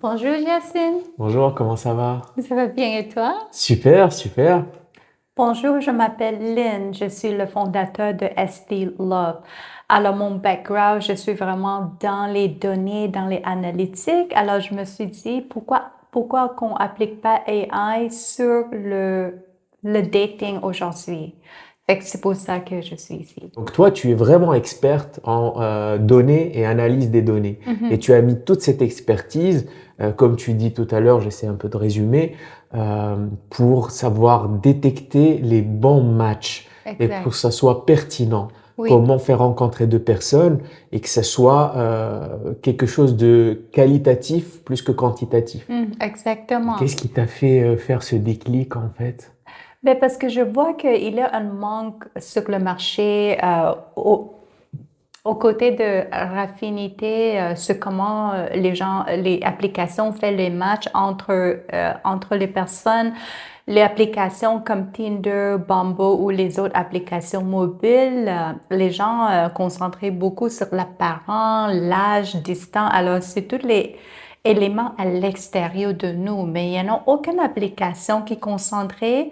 Bonjour Yacine, Bonjour, comment ça va? ça va bien et toi? Super, super. Bonjour, je m'appelle Lynn, je suis le fondateur de ST Love. Alors mon background, je suis vraiment dans les données, dans les analytiques. Alors je me suis dit, pourquoi qu'on applique pas AI sur le dating aujourd'hui? Fait que c'est pour ça que je suis ici. Donc toi, tu es vraiment experte en données et analyse des données. Et tu as mis toute cette expertise, comme tu dis tout à l'heure, j'essaie un peu de résumer, pour savoir détecter les bons matchs et pour Exact. que ça soit pertinent. Oui. Comment faire rencontrer deux personnes et que ça soit quelque chose de qualitatif plus que quantitatif. Exactement. Qu'est-ce qui t'a fait faire ce déclic en fait? Ben parce que je vois qu'il y a un manque sur le marché au côté de raffinité, sur comment les applications font les matchs entre les personnes. Les applications comme Tinder, Bumble ou les autres applications mobiles, les gens concentraient beaucoup sur l'apparent, l'âge, distance. Alors, c'est tous les éléments à l'extérieur de nous, mais il n'y en a aucune application qui concentrait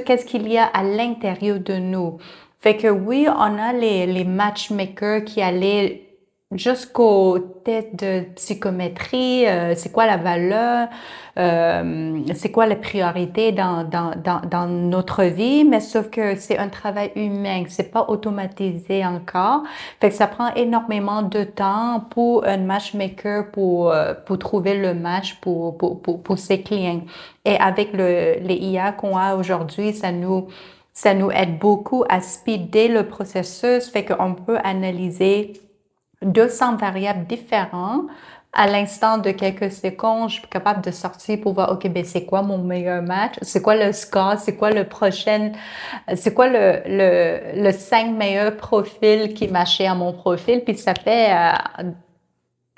qu'est-ce qu'il y a à l'intérieur de nous. Fait que oui, on a les matchmakers qui allaient jusqu'aux tests de psychométrie, c'est quoi la valeur, c'est quoi la priorité dans notre vie, mais sauf que c'est un travail humain, c'est pas automatisé encore. Fait que ça prend énormément de temps pour un matchmaker pour trouver le match pour ses clients. Et avec les IA qu'on a aujourd'hui, ça nous aide beaucoup à speeder le processus, fait qu'on peut analyser 200 variables différentes à l'instant de quelques secondes. Je suis capable de sortir pour voir, OK, ben c'est quoi mon meilleur match? C'est quoi le score? C'est quoi le prochain? C'est quoi le 5 meilleurs profils qui matchaient à mon profil? Puis ça fait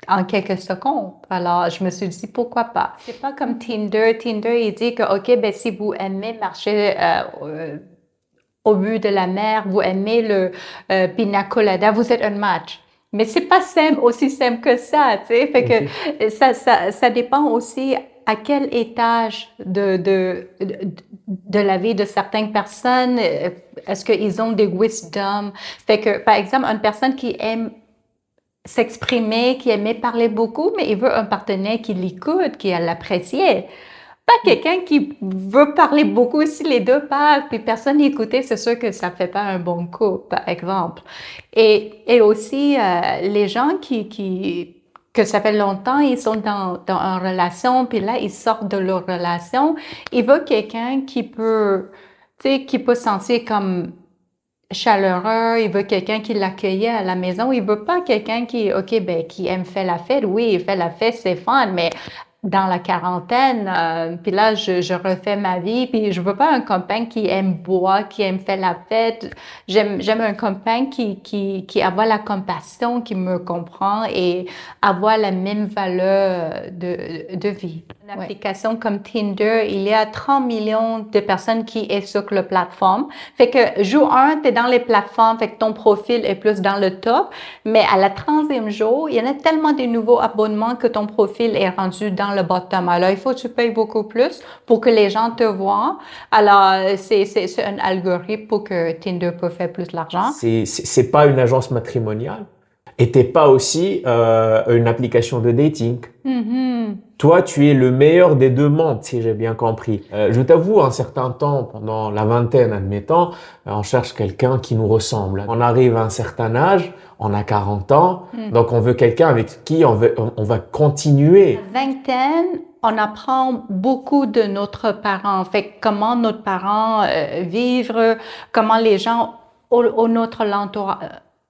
en quelques secondes. Alors, je me suis dit, pourquoi pas? C'est pas comme Tinder. Tinder, il dit que, OK, ben, si vous aimez marcher au but de la mer, vous aimez le pina colada, vous êtes un match. Mais c'est pas simple, aussi simple que ça, tu sais. Fait Ok. que ça dépend aussi à quel étage de la vie de certaines personnes. Est-ce qu'ils ont des wisdom? Fait que, par exemple, une personne qui aime s'exprimer, qui aimait parler beaucoup, mais il veut un partenaire qui l'écoute, qui l'apprécie. Pas quelqu'un qui veut parler beaucoup si les deux parlent, puis personne n'écoutait, c'est sûr que ça fait pas un bon coup, par exemple. Et aussi, les gens que ça fait longtemps, ils sont dans une relation, puis là, ils sortent de leur relation, ils veulent quelqu'un qui peut, tu sais, qui peut se sentir comme chaleureux, il veut quelqu'un qui l'accueille à la maison, il veut pas quelqu'un qui, OK, ben, qui aime faire la fête. Oui, il fait la fête, c'est fun, mais dans la quarantaine, puis là, je refais ma vie, puis je veux pas un copain qui aime boire, qui aime faire la fête. J'aime un copain qui a la compassion, qui me comprend et avoir la même valeur de vie. Une application comme Tinder, il y a 30 millions de personnes qui sont sur la plateforme. Fait que jour 1, tu es dans les plateformes, fait que ton profil est plus dans le top, mais à la 30e jour, il y en a tellement de nouveaux abonnements que ton profil est rendu dans le bottom. Alors, il faut que tu payes beaucoup plus pour que les gens te voient. Alors, c'est un algorithme pour que Tinder peut faire plus d'argent. C'est pas une agence matrimoniale et t'es pas aussi une application de dating. Toi, tu es le meilleur des deux mondes, si j'ai bien compris. Je t'avoue, un certain temps, pendant la vingtaine, admettons, on cherche quelqu'un qui nous ressemble. On arrive à un certain âge, on a 40 ans, donc on veut quelqu'un avec qui on va continuer. Vingtaine, on apprend beaucoup de notre parent. Fait comment notre parent vivre, comment les gens au notre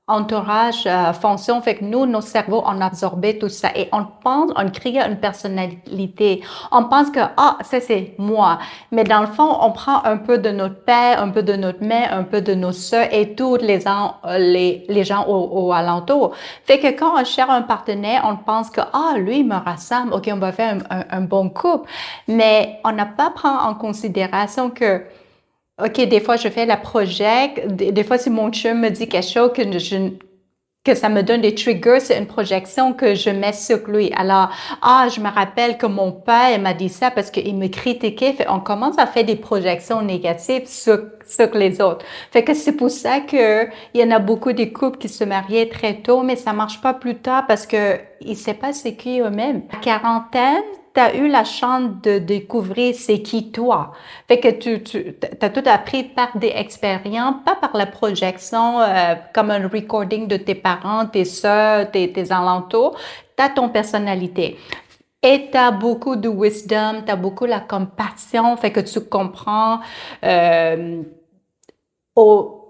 entourage fonctionnent. Fait que nous, nos cerveaux, on absorbait tout ça et on pense, on crée une personnalité. On pense que ah, ça c'est moi. Mais dans le fond, on prend un peu de notre père, un peu de notre mère, un peu de nos soeurs et tous les gens au alentour. Fait que quand on cherche un partenaire, on pense que, ah, lui, il me rassemble, OK, on va faire un bon couple. Mais on n'a pas pris en considération que, OK, des fois, je fais la project, des fois, si mon chum me dit quelque chose que que ça me donne des triggers, c'est une projection que je mets sur lui. Alors, je me rappelle que mon père, il m'a dit ça parce qu'il me critiquait. On commence à faire des projections négatives sur les autres. Fait que c'est pour ça que il y en a beaucoup de couples qui se mariaient très tôt, mais ça marche pas plus tard parce que ils savent pas c'est qui eux-mêmes. À quarantaine, tu as eu la chance de découvrir c'est qui toi. Fait que tu as tout appris par des expériences, pas par la projection, comme un recording de tes parents, tes soeurs, tes alentours. Tu as ton personnalité. Et tu as beaucoup de wisdom, tu as beaucoup la compassion, fait que tu comprends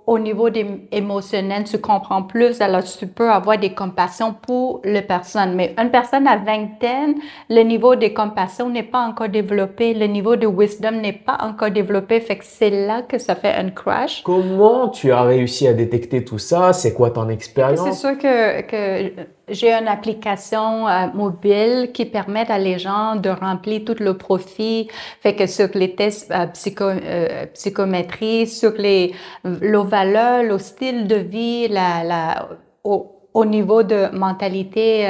au niveau émotionnel, tu comprends plus, alors tu peux avoir des compassions pour les personnes. Mais une personne à vingtaine, le niveau de compassion n'est pas encore développé, le niveau de wisdom n'est pas encore développé, fait que c'est là que ça fait un crash. Comment tu as réussi à détecter tout ça? C'est quoi ton C'est expérience? sûr que j'ai une application mobile qui permet à les gens de remplir tout le profil. Fait que sur les tests psychométrie, sur le valeur, le style de vie, au niveau de mentalité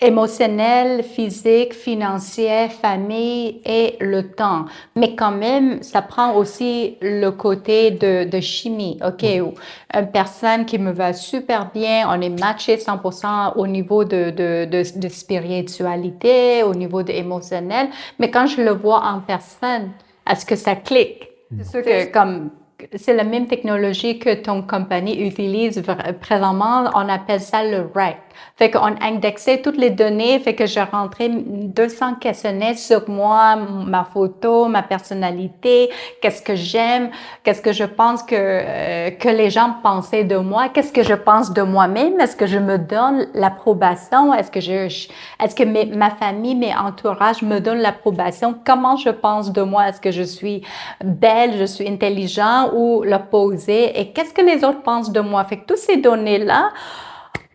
émotionnel, physique, financier, famille et le temps. Mais quand même, ça prend aussi le côté de chimie. OK, une personne qui me va super bien, on est matché 100% au niveau de spiritualité, au niveau de émotionnel. Mais quand je le vois en personne, est-ce que ça clique? C'est sûr que comme c'est la même technologie que ton compagnie utilise présentement, on appelle ça le RAC. Fait qu'on indexait toutes les données, fait que je rentrais 200 questionnaires sur moi, ma photo, ma personnalité, qu'est-ce que j'aime, qu'est-ce que je pense que les gens pensaient de moi, qu'est-ce que je pense de moi-même, est-ce que je me donne l'approbation, est-ce que ma famille, mes entourages me donnent l'approbation, comment je pense de moi, est-ce que je suis belle, je suis intelligent ou l'opposé, et qu'est-ce que les autres pensent de moi. Fait que toutes ces données-là,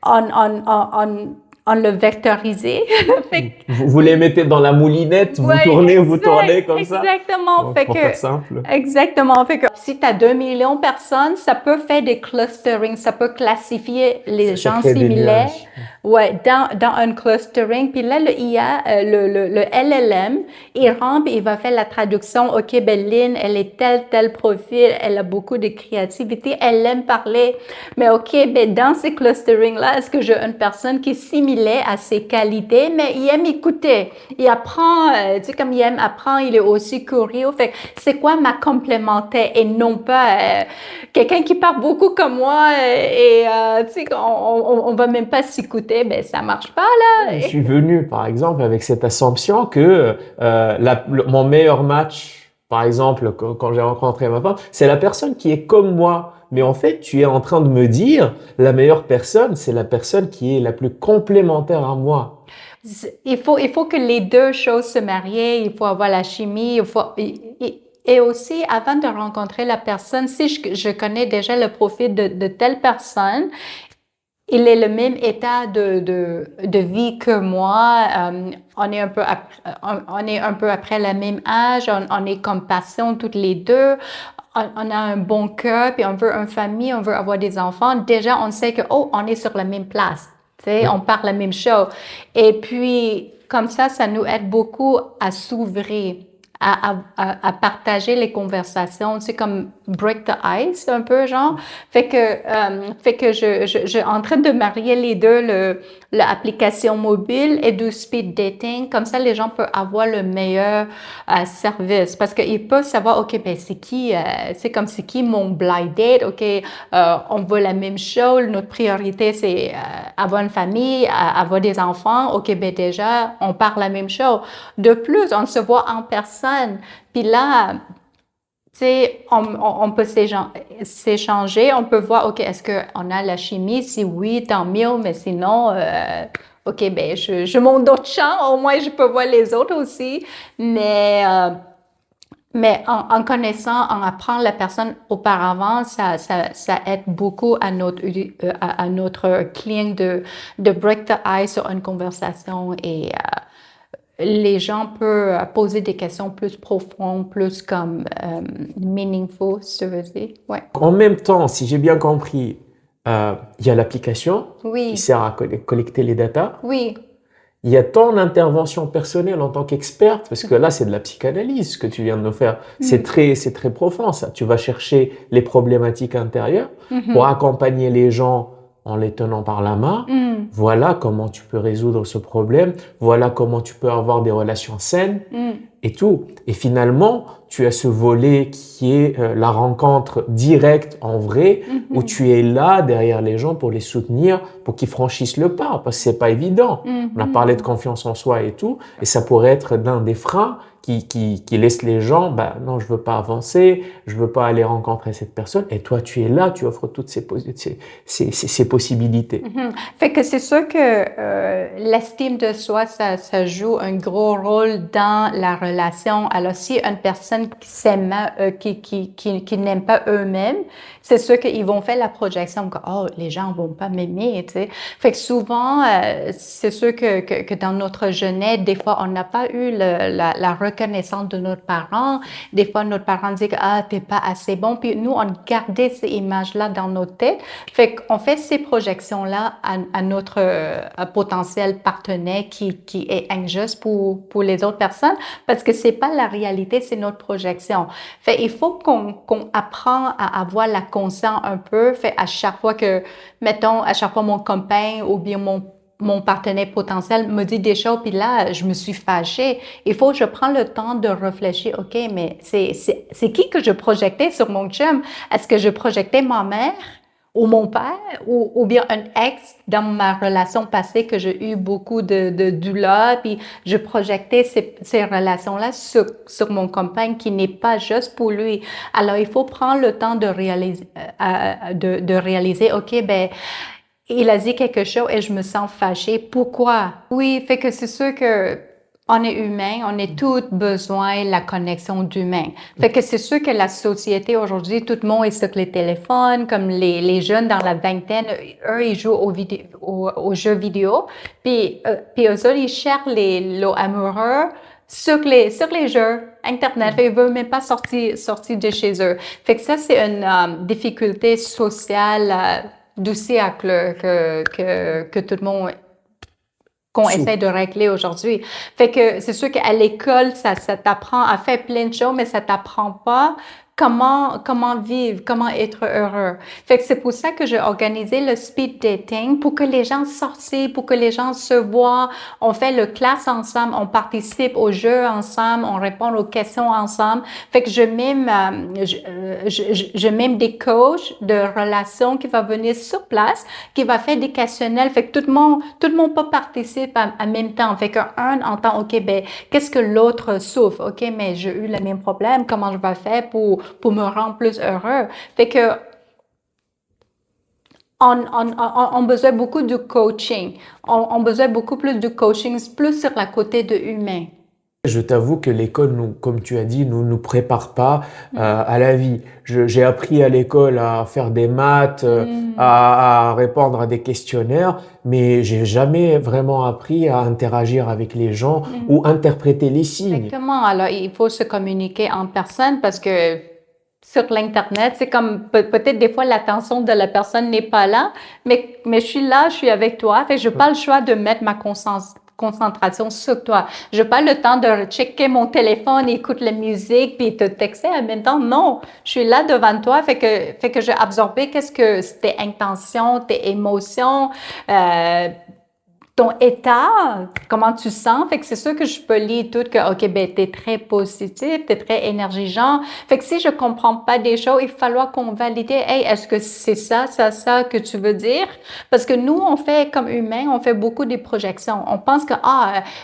on le vectorisé. Vous les mettez dans la moulinette, vous tournez comme ça. Exactement. Donc, pour faire simple. Exactement. Fait que si tu as 2 millions de personnes, ça peut faire des clustering, ça peut classifier les gens similaires. Ouais, dans un clustering. Puis là, le IA, le LLM, il rentre et il va faire la traduction. OK, Lynn, elle est tel profil, elle a beaucoup de créativité, elle aime parler. Mais OK, dans ces clusterings-là, est-ce que j'ai une personne qui est similaire à ses qualités, mais il aime écouter, il apprend, tu sais, comme il aime apprendre, il est aussi curieux. Fait c'est quoi ma complémentaire et non pas quelqu'un qui parle beaucoup comme moi et tu sais, on va même pas s'écouter. Ça marche pas là. Je suis venu, par exemple, avec cette assumption que mon meilleur match, par exemple, quand j'ai rencontré ma femme, c'est la personne qui est comme moi. Mais en fait, tu es en train de me dire, la meilleure personne, c'est la personne qui est la plus complémentaire à moi. Il faut que les deux choses se marient, il faut avoir la chimie, et aussi, avant de rencontrer la personne, si je connais déjà le profil de telle personne, il est le même état de vie que moi. On est un peu après le même âge. On est comme passion toutes les deux. On a un bon cœur, puis on veut une famille, on veut avoir des enfants. Déjà, on sait que, on est sur la même place. Tu sais, on parle la même chose. Et puis, comme ça nous aide beaucoup à s'ouvrir, à partager les conversations, c'est comme break the ice un peu genre. Fait que je en train de marier les deux, l'application mobile et du speed dating, comme ça les gens peuvent avoir le meilleur service parce qu'ils peuvent savoir OK c'est qui c'est qui mon blind date, OK on veut la même chose, notre priorité c'est avoir une famille, avoir des enfants, OK déjà on parle la même chose. De plus, on se voit en personne. Puis là, tu sais, on peut s'échanger, on peut voir, OK, est-ce qu'on a la chimie? Si oui, tant mieux, mais sinon, OK, je monte d'autres champs, au moins je peux voir les autres aussi. Mais en connaissant, en apprenant la personne auparavant, ça aide beaucoup à notre client de break the ice sur une conversation et les gens peuvent poser des questions plus profondes, plus comme meaningful, si tu veux dire. Ouais. En même temps, si j'ai bien compris, il y a l'application Oui. qui sert à collecter les datas. Oui. Il y a ton intervention personnelle en tant qu'experte, parce que là, c'est de la psychanalyse, ce que tu viens de nous faire. C'est très profond, ça. Tu vas chercher les problématiques intérieures pour accompagner les gens en les tenant par la main. Voilà comment tu peux résoudre ce problème. Voilà comment tu peux avoir des relations saines et tout. Et finalement, tu as ce volet qui est la rencontre directe en vrai, où tu es là derrière les gens pour les soutenir, pour qu'ils franchissent le pas, parce que c'est pas évident. On a parlé de confiance en soi et tout, et ça pourrait être l'un des freins qui laisse les gens, bah non, je veux pas avancer, je veux pas aller rencontrer cette personne. Et toi, tu es là, tu offres toutes ces possibilités. Fait que c'est sûr que l'estime de soi, ça joue un gros rôle dans la relation. Alors, si une personne qui n'aime pas eux-mêmes, c'est sûr qu'ils vont faire la projection que, oh, les gens vont pas m'aimer, tu sais. Fait que souvent, c'est sûr que dans notre jeunesse, des fois, on n'a pas eu la reconnaissance de nos parents. Des fois, nos parents disent, ah, t'es pas assez bon. Puis nous, on gardait ces images-là dans nos têtes. Fait qu'on fait ces projections-là à notre potentiel partenaire qui est injuste pour les autres personnes parce que c'est pas la réalité, c'est notre projection. Fait il faut qu'on apprend à avoir la conscience un peu. Fait à chaque fois que, mettons, à chaque fois mon copain ou bien mon partenaire potentiel me dit des choses, puis là, je me suis fâchée. Il faut que je prenne le temps de réfléchir. OK, mais c'est qui que je projetais sur mon chum? Est-ce que je projetais ma mère ou mon père ou bien un ex dans ma relation passée que j'ai eu beaucoup de douleur, puis je projetais ces relations-là sur mon compagnon qui n'est pas juste pour lui. Alors, il faut prendre le temps de réaliser, OK, ben il a dit quelque chose et je me sens fâchée. Pourquoi? Oui, fait que c'est sûr que on est humain, on est tous besoin de la connexion d'humain. Fait que c'est sûr que la société aujourd'hui, tout le monde est sur les téléphones, comme les jeunes dans la vingtaine, eux, ils jouent aux jeux vidéo, puis eux autres, ils cherchent les amoureux sur les jeux Internet. Fait, ils veulent même pas sortir de chez eux. Fait que ça, c'est une difficulté sociale du siècle que tout le monde qu'on essaie de régler aujourd'hui. Fait que c'est sûr qu'à l'école, ça t'apprend à faire plein de choses, mais ça t'apprend pas comment vivre, comment être heureux. Fait que c'est pour ça que j'ai organisé le speed dating pour que les gens sortent, pour que les gens se voient. On fait le classe ensemble, on participe aux jeux ensemble, on répond aux questions ensemble. Fait que je mets des coachs de relations qui va venir sur place, qui va faire des questionnels. Fait que tout le monde peut participer en même temps. Fait qu'un entend, OK, ben, qu'est-ce que l'autre souffre? OK, mais j'ai eu le même problème. Comment je vais faire pour me rendre plus heureux? Fait que on besoin beaucoup de coaching. On besoin beaucoup plus de coaching, plus sur la côté de humain. Je t'avoue que l'école, comme tu as dit, nous prépare pas à la vie. J'ai appris à l'école à faire des maths, à répondre à des questionnaires, mais j'ai jamais vraiment appris à interagir avec les gens ou interpréter les signes. Exactement. Alors, il faut se communiquer en personne parce que sur l'Internet, c'est comme peut-être des fois l'attention de la personne n'est pas là, mais je suis là, je suis avec toi. Fait que je n'ai pas le choix de mettre ma concentration sur toi. Je n'ai pas le temps de checker mon téléphone, écouter la musique, puis te texter en même temps. Non, je suis là devant toi. Fait que j'ai absorbé qu'est-ce que tes intentions, tes émotions, ton état, comment tu sens. Fait que c'est sûr que je peux lire tout que, OK, ben, t'es très positif, t'es très énergisant. Fait que si je comprends pas des choses, il va falloir qu'on valide. Hey, est-ce que c'est ça que tu veux dire? Parce que nous, on fait, comme humains, on fait beaucoup des projections. On pense que,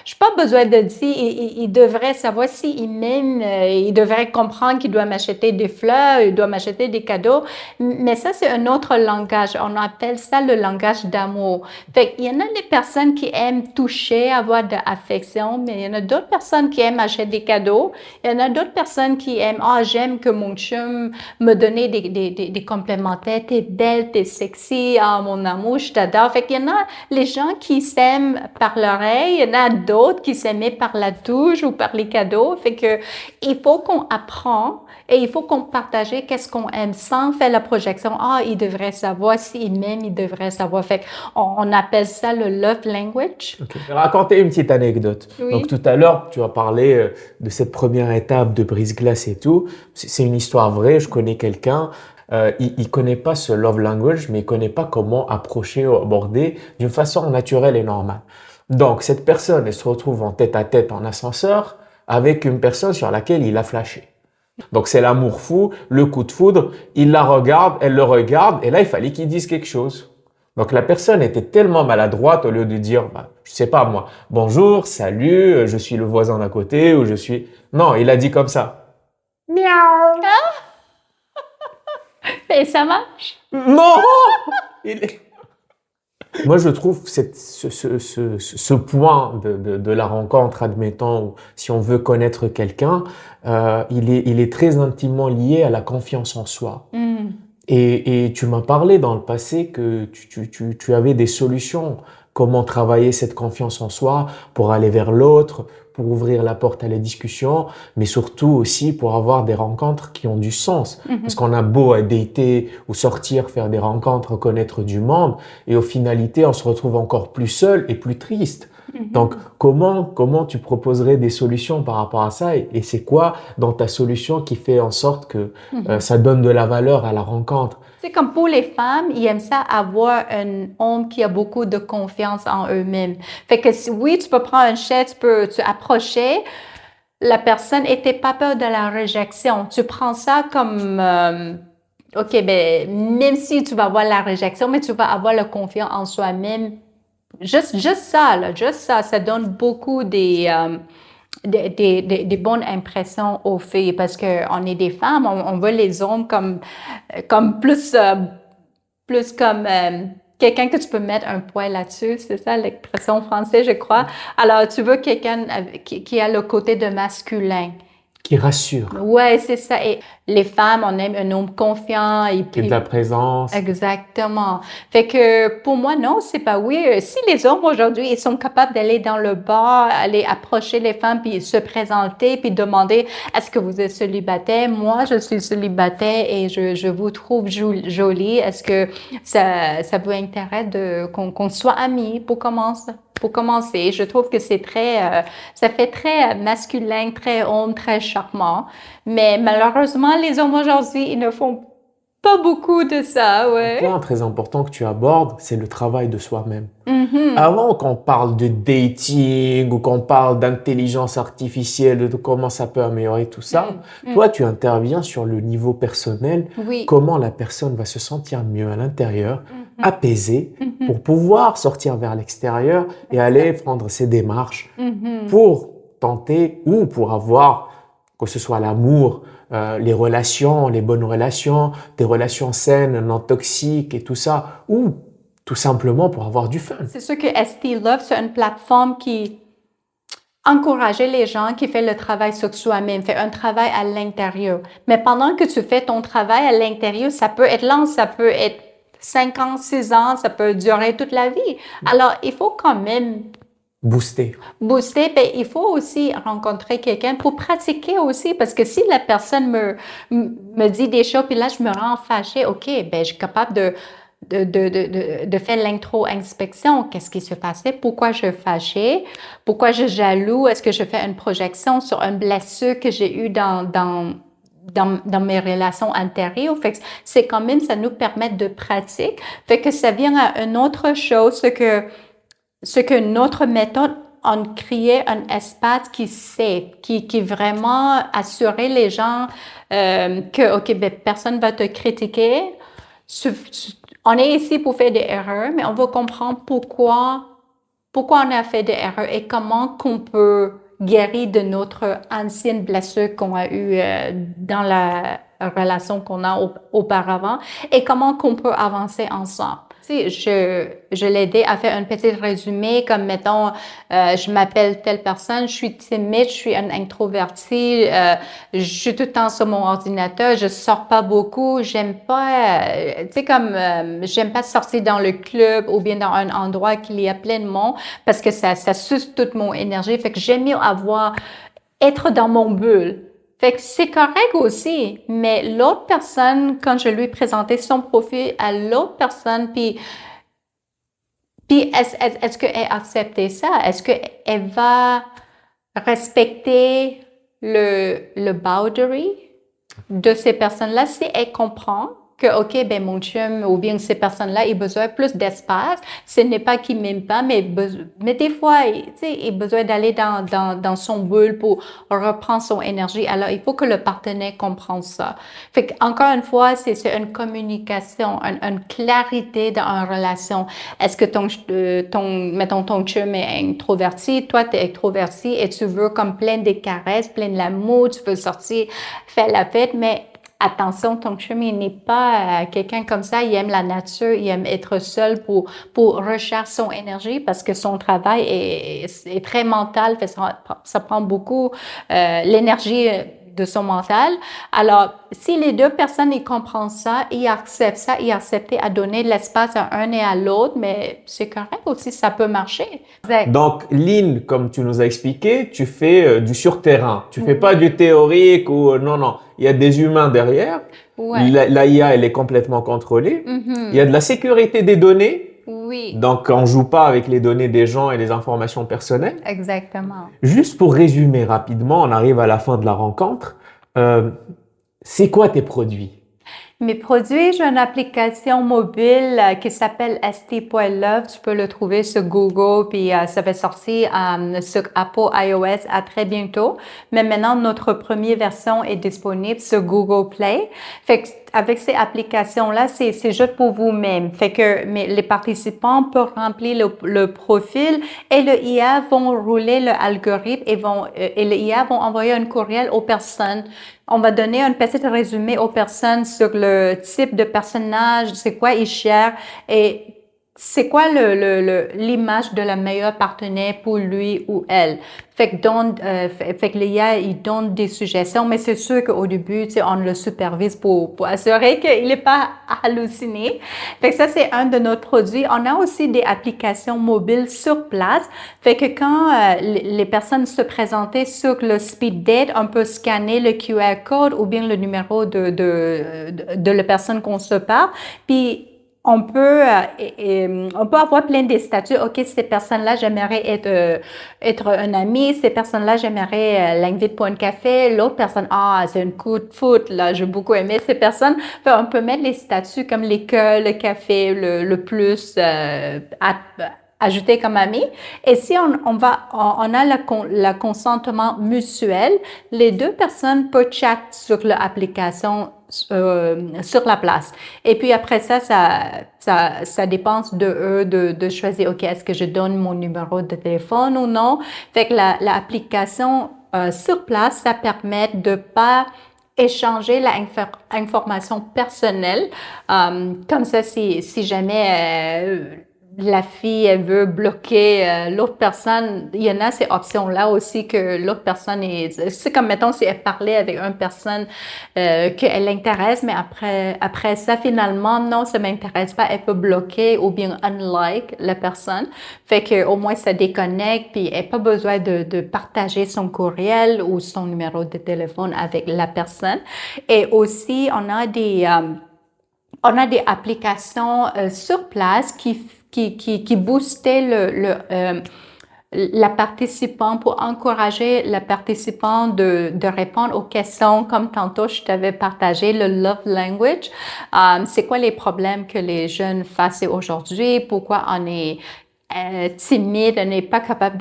j'ai pas besoin de dire, il devrait savoir s'il m'aime, il devrait comprendre qu'il doit m'acheter des fleurs, il doit m'acheter des cadeaux. Mais ça, c'est un autre langage. On appelle ça le langage d'amour. Fait qu'il y en a des personnes personnes qui aiment toucher, avoir de l'affection, mais il y en a d'autres personnes qui aiment acheter des cadeaux. Il y en a d'autres personnes qui aiment, j'aime que mon chum me donne des complimentaires. T'es belle, t'es sexy, mon amour, je t'adore. Fait qu'il y en a les gens qui s'aiment par l'oreille, il y en a d'autres qui s'aiment par la touche ou par les cadeaux. Fait que il faut qu'on apprend et il faut qu'on partage qu'est-ce qu'on aime sans faire la projection. Il devrait savoir. S'il m'aime, il devrait savoir. Fait qu'on appelle ça le love language. Okay. Je vais raconter une petite anecdote. Oui. Donc tout à l'heure, tu as parlé de cette première étape de brise-glace et tout. C'est une histoire vraie. Je connais quelqu'un. Il connaît pas ce love language, mais il connaît pas comment approcher ou aborder d'une façon naturelle et normale. Donc cette personne, elle se retrouve en tête-à-tête en ascenseur avec une personne sur laquelle il a flashé. Donc c'est l'amour fou, le coup de foudre, il la regarde, elle le regarde, et là il fallait qu'il dise quelque chose. Donc la personne était tellement maladroite, au lieu de dire, je sais pas moi, bonjour, salut, je suis le voisin d'à côté, ou je suis... Non, il a dit comme ça. Miaou. Et ça marche? Non. Moi, je trouve ce point de la rencontre, admettons, si on veut connaître quelqu'un, il est très intimement lié à la confiance en soi. Mm. Et tu m'as parlé dans le passé que tu avais des solutions, comment travailler cette confiance en soi pour aller vers l'autre, pour ouvrir la porte à la discussion, mais surtout aussi pour avoir des rencontres qui ont du sens. Mm-hmm. Parce qu'on a beau à dater ou sortir, faire des rencontres, connaître du monde, et au finalité, on se retrouve encore plus seul et plus triste. Mm-hmm. Donc, comment tu proposerais des solutions par rapport à ça, et c'est quoi dans ta solution qui fait en sorte que ça donne de la valeur à la rencontre? C'est comme pour les femmes, ils aiment ça avoir un homme qui a beaucoup de confiance en eux-mêmes. Fait que oui, tu peux prendre une chaise, tu approcher la personne et t'es pas peur de la réjection. Tu prends ça comme, OK, même si tu vas avoir la réjection, mais tu vas avoir la confiance en soi-même. Juste ça, ça donne beaucoup des bonnes impressions aux filles parce qu'on est des femmes, on veut les hommes comme plus comme quelqu'un que tu peux mettre un poids là-dessus, c'est ça l'expression française, je crois. Alors, tu veux quelqu'un qui a le côté de masculin. Qui rassure. Ouais, c'est ça. Et les femmes, on aime un homme confiant. Et de la présence. Exactement. Fait que pour moi, non, c'est pas oui. Si les hommes aujourd'hui, ils sont capables d'aller dans le bar, aller approcher les femmes, puis se présenter, puis demander est-ce que vous êtes célibataire? Moi, je suis célibataire et je vous trouve jolie. Est-ce que ça vous intéresse qu'on soit amis pour commencer? Je trouve que c'est ça fait très masculin, très homme, très charmant. Mais malheureusement, les hommes aujourd'hui, ils ne font pas beaucoup de ça, ouais. Un point très important que tu abordes, c'est le travail de soi-même. Mm-hmm. Avant qu'on parle de dating ou qu'on parle d'intelligence artificielle, de comment ça peut améliorer tout ça, toi, tu interviens sur le niveau personnel, oui. Comment la personne va se sentir mieux à l'intérieur, apaisée, pour pouvoir sortir vers l'extérieur et aller prendre ses démarches pour tenter ou pour avoir, que ce soit l'amour, les relations, les bonnes relations, des relations saines, non toxiques et tout ça, ou tout simplement pour avoir du fun. C'est sûr que ST Love, c'est une plateforme qui encourage les gens qui font le travail sur soi-même, fait un travail à l'intérieur. Mais pendant que tu fais ton travail à l'intérieur, ça peut être lent, ça peut être 5 ans, 6 ans, ça peut durer toute la vie. Alors, il faut quand même Booster. Ben, il faut aussi rencontrer quelqu'un pour pratiquer aussi, parce que si la personne me dit des choses, puis là, je me rends fâchée, OK, ben, je suis capable de faire l'intro-inspection. Qu'est-ce qui se passait? Pourquoi je suis fâchée? Pourquoi je suis jaloux? Est-ce que je fais une projection sur une blessure que j'ai eue dans mes relations antérieures? Fait que c'est quand même, ça nous permet de pratiquer. Fait que ça vient à une autre chose, ce que notre méthode, on créait un espace qui vraiment assurait les gens que, OK, ben, personne va te critiquer. On est ici pour faire des erreurs, mais on va comprendre pourquoi on a fait des erreurs et comment qu'on peut guérir de notre ancienne blessure qu'on a eue dans la relation qu'on a auparavant et comment qu'on peut avancer ensemble. Tu sais, je l'aidais à faire un petit résumé comme, mettons, je m'appelle telle personne, je suis timide, je suis un introverti, je suis tout le temps sur mon ordinateur, je sors pas beaucoup, j'aime pas, tu sais, comme, j'aime pas sortir dans le club ou bien dans un endroit qu'il y a plein de monde parce que ça suce toute mon énergie. Fait que j'aime mieux être dans mon bulle. Fait que c'est correct aussi, mais l'autre personne, quand je lui présentais son profil à l'autre personne, puis est-ce qu'elle acceptait ça? Est-ce qu'elle va respecter le boundary de ces personnes-là si elle comprend que, OK, ben mon chum ou bien ces personnes-là, ils ont besoin plus d'espace. Ce n'est pas qu'ils m'aiment pas, mais des fois, tu sais, il a besoin d'aller dans son bulle pour reprendre son énergie. Alors, il faut que le partenaire comprenne ça. Fait encore une fois, c'est une communication, une clarité dans une relation. Est-ce que mettons, ton chum est introverti, toi, tu es extroverti et tu veux comme plein de caresses, plein de l'amour, tu veux sortir, faire la fête, mais attention, ton chum, il n'est pas quelqu'un comme ça. Il aime la nature, il aime être seul pour recharger son énergie parce que son travail est très mental. Fait ça prend beaucoup l'énergie de son mental. Alors, si les deux personnes, ils comprennent ça, ils acceptent ça, ils acceptent à donner de l'espace à un et à l'autre, mais c'est correct aussi, ça peut marcher. Exact. Donc, Lynn, comme tu nous as expliqué, tu fais du sur-terrain. Tu fais pas du théorique ou non, non. Il y a des humains derrière. Ouais. L'AIA, elle est complètement contrôlée. Il y a de la sécurité des données. Oui. Donc, on joue pas avec les données des gens et les informations personnelles. Exactement. Juste pour résumer rapidement, on arrive à la fin de la rencontre. C'est quoi tes produits? Mes produits, j'ai une application mobile qui s'appelle st.love. Tu peux le trouver sur Google, puis ça va sortir sur Apple iOS à très bientôt. Mais maintenant, notre première version est disponible sur Google Play. Fait que avec ces applications-là, c'est juste pour vous-même. Fait que les participants peuvent remplir le profil et le IA vont rouler l'algorithme et le IA vont envoyer un courriel aux personnes. On va donner un petit résumé aux personnes sur le type de personnage, c'est quoi ils cherchent et c'est quoi l'image de la meilleure partenaire pour lui ou elle. Fait que l'IA, il donne des suggestions, mais c'est sûr qu'au début, tu sais, on le supervise pour assurer qu'il n'est pas halluciné. Fait que ça, c'est un de nos produits. On a aussi des applications mobiles sur place. Fait que quand les personnes se présentaient sur le speed date, on peut scanner le QR code ou bien le numéro de la personne qu'on se parle. Puis, on peut avoir plein de statuts. OK, ces personnes-là, j'aimerais être un ami. Ces personnes-là, j'aimerais l'inviter pour un café. L'autre personne, c'est un coup de foot, là, j'ai beaucoup aimé ces personnes. Enfin, on peut mettre les statuts comme les cœurs, le café, le plus, ajouter comme ami. Et si on a le consentement mutuel, les deux personnes peuvent chat sur l'application sur la place. Et puis après ça dépend de eux de choisir, OK, est-ce que je donne mon numéro de téléphone ou non? Fait que l'application sur place, ça permet de pas échanger l'information personnelle. Comme ça, si jamais la fille, elle veut bloquer l'autre personne. Il y en a ces options-là aussi que l'autre personne c'est comme, mettons, si elle parlait avec une personne qu'elle l'intéresse, mais après ça, finalement, non, ça m'intéresse pas, elle peut bloquer ou bien unlike la personne. Fait que au moins, ça déconnecte, puis elle n'a pas besoin de partager son courriel ou son numéro de téléphone avec la personne. Et aussi, on a des applications sur place qui boostaient la participant pour encourager la participant de répondre aux questions comme tantôt je t'avais partagé le love language. C'est quoi les problèmes que les jeunes face aujourd'hui? Pourquoi on est timide, on n'est pas capable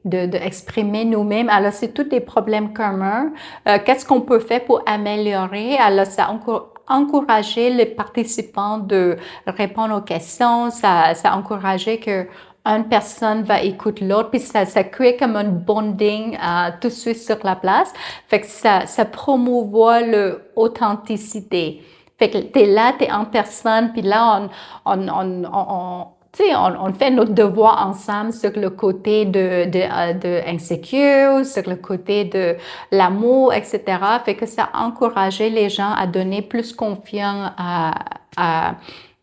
d'exprimer nous-mêmes. Alors, c'est tous des problèmes communs. Qu'est-ce qu'on peut faire pour améliorer? Alors, ça encourager les participants de répondre aux questions, ça encourageait que une personne va écouter l'autre, puis ça crée comme un bonding tout de suite sur la place. Fait que ça promouvoit l'authenticité. Fait que tu es là, tu es en personne, puis là, tu sais, on fait notre devoir ensemble sur le côté de insécure, sur le côté de l'amour, etc. Fait que ça a encouragé les gens à donner plus confiance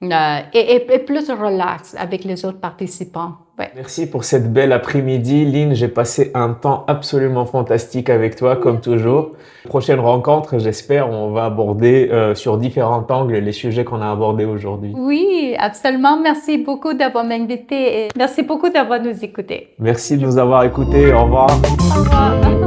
et plus relax avec les autres participants. Ouais. Merci pour cette belle après-midi, Lynn. J'ai passé un temps absolument fantastique avec toi, comme toujours. Prochaine rencontre, j'espère, on va aborder sur différents angles les sujets qu'on a abordés aujourd'hui. Oui, absolument. Merci beaucoup d'avoir m'invité et merci beaucoup d'avoir nous écouté. Merci de nous avoir écoutés. Au revoir. Au revoir.